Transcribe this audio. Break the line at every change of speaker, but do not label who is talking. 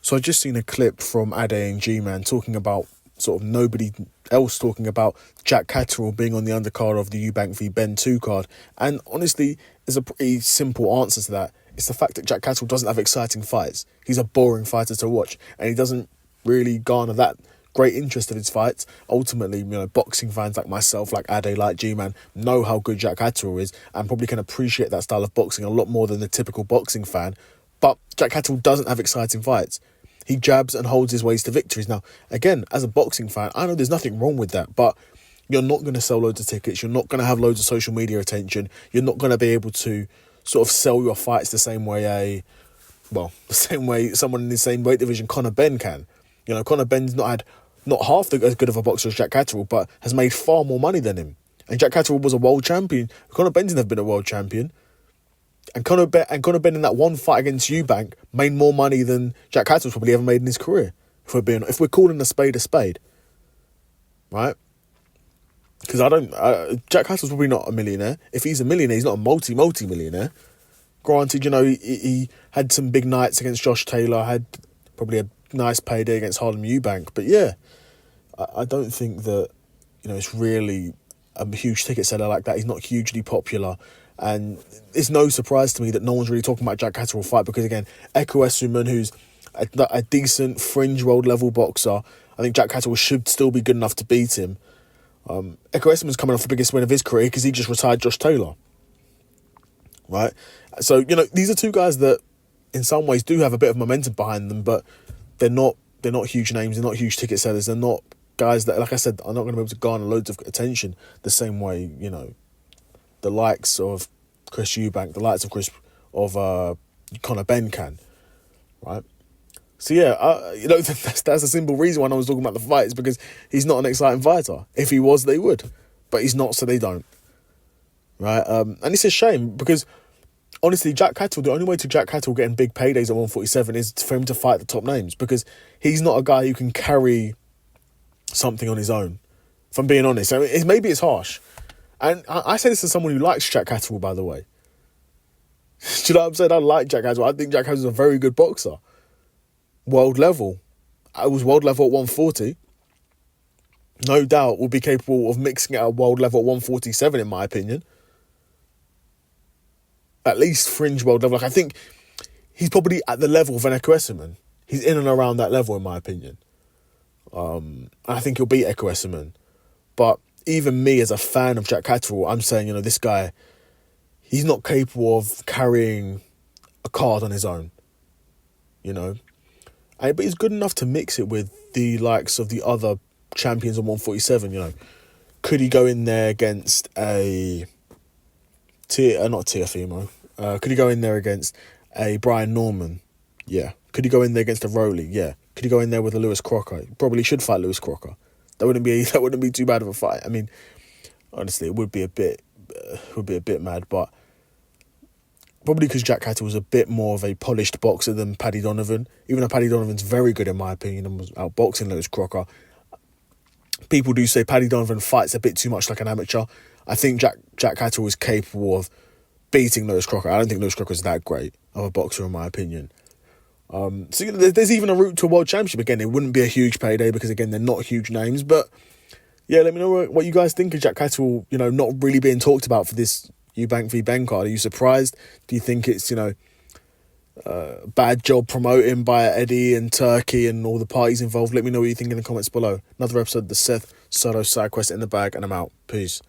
So I just seen a clip from Ade and G-Man talking about sort of nobody else talking about Jack Catterall being on the undercard of the Eubank v Ben 2 card. And honestly, there's a pretty simple answer to that. It's the fact that Jack Catterall doesn't have exciting fights. He's a boring fighter to watch, and he doesn't really garner that great interest of his fights. Ultimately, boxing fans like myself, like Ade, like G-Man, know how good Jack Catterall is and probably can appreciate that style of boxing a lot more than the typical boxing fan. But Jack Catterall doesn't have exciting fights. He jabs and holds his ways to victories. Now, again, as a boxing fan, I know there's nothing wrong with that, but you're not going to sell loads of tickets. You're not going to have loads of social media attention. You're not going to be able to sort of sell your fights the same way someone in the same weight division, Conor Benn, can. Conor Benn's not half as good of a boxer as Jack Catterall, but has made far more money than him. And Jack Catterall was a world champion. Conor Benn's never been a world champion. And Conor Benn in that one fight against Eubank made more money than Jack Catterall's probably ever made in his career. If we're calling a spade, right? Because Jack Catterall's probably not a millionaire. If he's a millionaire, he's not a multi-millionaire. Granted, he had some big nights against Josh Taylor, had probably a nice payday against Harlem Eubank. But yeah, I don't think that, it's really a huge ticket seller like that. He's not hugely popular. And it's no surprise to me that no one's really talking about Jack Catterall fight because, again, Eko Essuman, who's a decent fringe world level boxer, I think Jack Catterall should still be good enough to beat him. Eko Essuman's coming off the biggest win of his career because he just retired Josh Taylor. Right? So, these are two guys that in some ways do have a bit of momentum behind them, but they're not huge names, they're not huge ticket sellers, they're not guys that, like I said, are not going to be able to garner loads of attention the same way, the likes of Chris Eubank, the likes of Conor Benn can, right? So yeah, that's a simple reason why I was talking about the fight is because he's not an exciting fighter. If he was, they would, but he's not, so they don't, right? And it's a shame because honestly, Jack Catterall, the only way to Jack Catterall getting big paydays at 147 is for him to fight the top names because he's not a guy who can carry something on his own. If I'm being honest, maybe it's harsh. And I say this as someone who likes Jack Catterall, by the way. Do you know what I'm saying? I like Jack Catterall. I think Jack Catterall's a very good boxer. World level. I was world level at 140. No doubt will be capable of mixing it at world level at 147, in my opinion. At least fringe world level. I think he's probably at the level of an Eko Essuman. He's in and around that level, in my opinion. I think he'll beat Eko Essuman. But even me as a fan of Jack Catterall, I'm saying, this guy, he's not capable of carrying a card on his own, But he's good enough to mix it with the likes of the other champions on 147, Could he go in there against not Teofimo. Could he go in there against a Brian Norman? Yeah. Could he go in there against a Rowley? Yeah. Could he go in there with a Lewis Crocker? He probably should fight Lewis Crocker. That wouldn't be too bad of a fight. I mean, honestly, it would be a bit mad, but probably because Jack Catterall was a bit more of a polished boxer than Paddy Donovan. Even though Paddy Donovan's very good in my opinion and was outboxing Lewis Crocker, people do say Paddy Donovan fights a bit too much like an amateur. I think Jack Catterall is capable of beating Lewis Crocker. I don't think Lewis Crocker is that great of a boxer in my opinion. So there's even a route to a world championship. Again, it wouldn't be a huge payday because, again, they're not huge names. But, yeah, let me know what you guys think of Jack Catterall, not really being talked about for this Eubank v Ben card. Are you surprised? Do you think it's, bad job promoting by Eddie and Turkey and all the parties involved? Let me know what you think in the comments below. Another episode of the Seth Soto Side Quest in the bag, and I'm out. Peace.